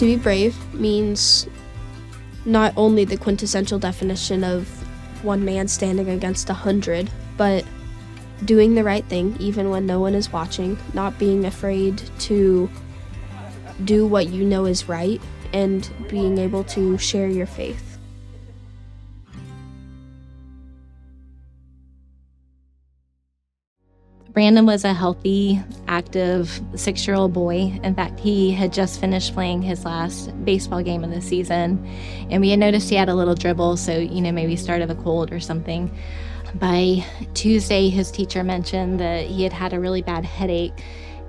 To be brave means not only the quintessential definition of one man standing against 100, but doing the right thing even when no one is watching, not being afraid to do what you know is right, and being able to share your faith. Brandon was a healthy, active 6-year-old boy. In fact, he had just finished playing his last baseball game of the season, and we had noticed he had a little dribble, so, maybe started a cold or something. By Tuesday, his teacher mentioned that he had had a really bad headache,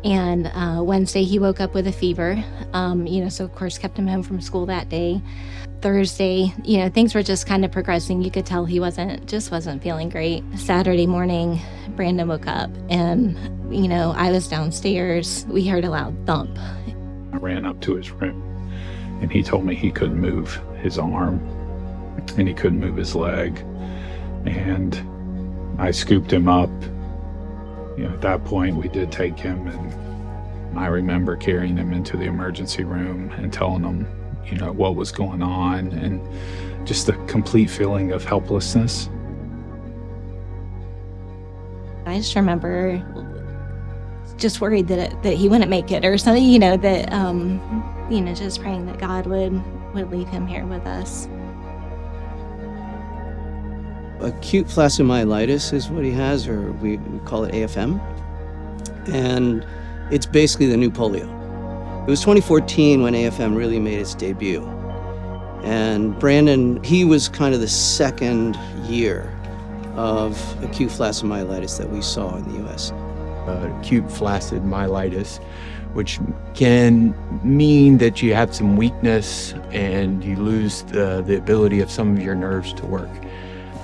and Wednesday he woke up with a fever, so of course kept him home from school that day. Thursday, things were just kind of progressing. You could tell he wasn't feeling great. Saturday morning, Brandon woke up and, I was downstairs. We heard a loud thump. I ran up to his room and he told me he couldn't move his arm and he couldn't move his leg. And I scooped him up. At that point we did take him, and I remember carrying him into the emergency room and telling him, what was going on, and just the complete feeling of helplessness. I just remember just worried that he wouldn't make it or something, just praying that God would leave him here with us. Acute flaccid myelitis is what he has, or we call it AFM, and it's basically the new polio. It was 2014 when AFM really made its debut. And Brandon, he was kind of the second year of acute flaccid myelitis that we saw in the U.S. Acute flaccid myelitis, which can mean that you have some weakness and you lose the ability of some of your nerves to work.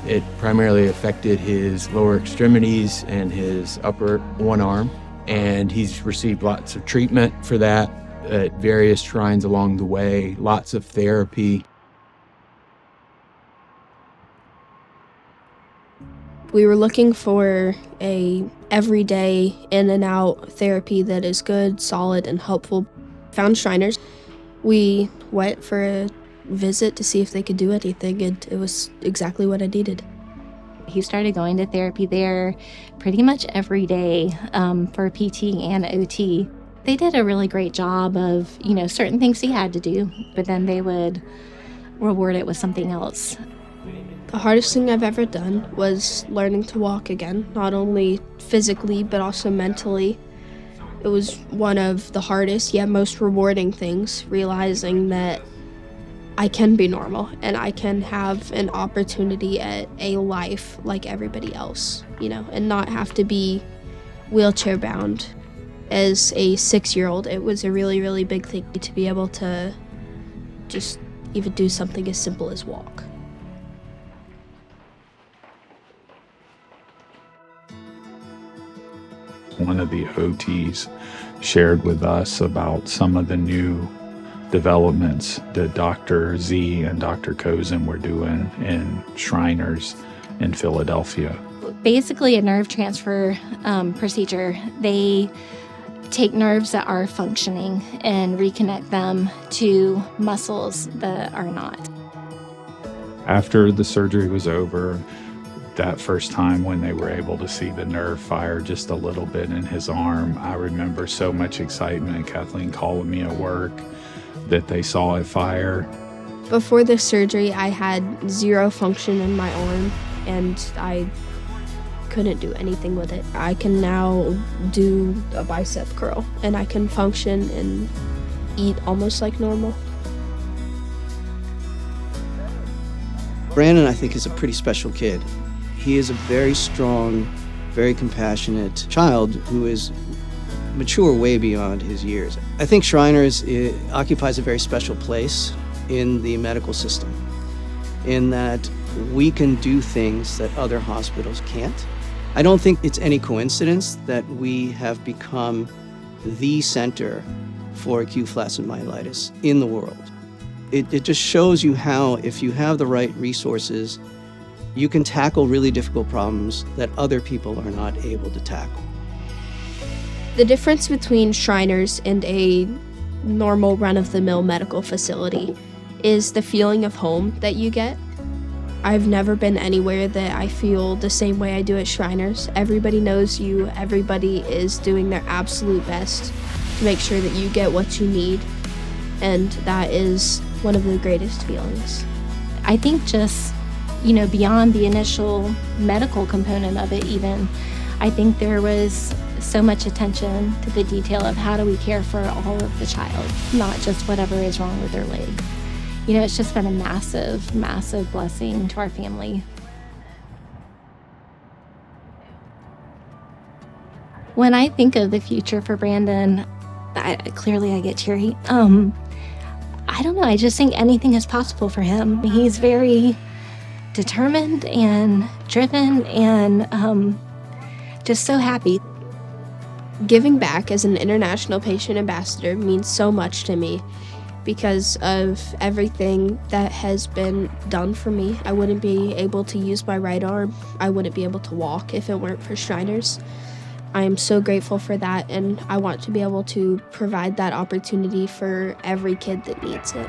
It primarily affected his lower extremities and his upper one arm, and he's received lots of treatment for that at various shrines along the way, lots of therapy. We were looking for a everyday in and out therapy that is good, solid, and helpful. Found Shriners. We went for a visit to see if they could do anything, and it was exactly what I needed. He started going to therapy there pretty much every day for PT and OT. They did a really great job of, certain things he had to do, but then they would reward it with something else. The hardest thing I've ever done was learning to walk again, not only physically, but also mentally. It was one of the hardest, yet most rewarding things, realizing that I can be normal and I can have an opportunity at a life like everybody else, and not have to be wheelchair bound. As a 6-year-old, it was a really, really big thing to be able to just even do something as simple as walk. One of the OTs shared with us about some of the new developments that Dr. Z and Dr. Kozin were doing in Shriners in Philadelphia. Basically a nerve transfer procedure. They take nerves that are functioning and reconnect them to muscles that are not. After the surgery was over, that first time when they were able to see the nerve fire just a little bit in his arm, I remember so much excitement. Kathleen calling me at work that they saw it fire. Before the surgery, I had zero function in my arm, and I couldn't do anything with it. I can now do a bicep curl, and I can function and eat almost like normal. Brandon, I think, is a pretty special kid. He is a very strong, very compassionate child who is mature way beyond his years. I think Shriners occupies a very special place in the medical system, in that we can do things that other hospitals can't. I don't think it's any coincidence that we have become the center for acute flaccid myelitis in the world. It just shows you how, if you have the right resources, you can tackle really difficult problems that other people are not able to tackle. The difference between Shriners and a normal run-of-the-mill medical facility is the feeling of home that you get. I've never been anywhere that I feel the same way I do at Shriners. Everybody knows you. Everybody is doing their absolute best to make sure that you get what you need. And that is one of the greatest feelings. I think just, beyond the initial medical component of it even, I think there was so much attention to the detail of how do we care for all of the child, not just whatever is wrong with their leg. It's just been a massive, massive blessing to our family. When I think of the future for Brandon, clearly I get teary. I don't know, I just think anything is possible for him. He's very determined and driven and just so happy. Giving back as an international patient ambassador means so much to me because of everything that has been done for me. I wouldn't be able to use my right arm. I wouldn't be able to walk if it weren't for Shriners. I am so grateful for that, and I want to be able to provide that opportunity for every kid that needs it.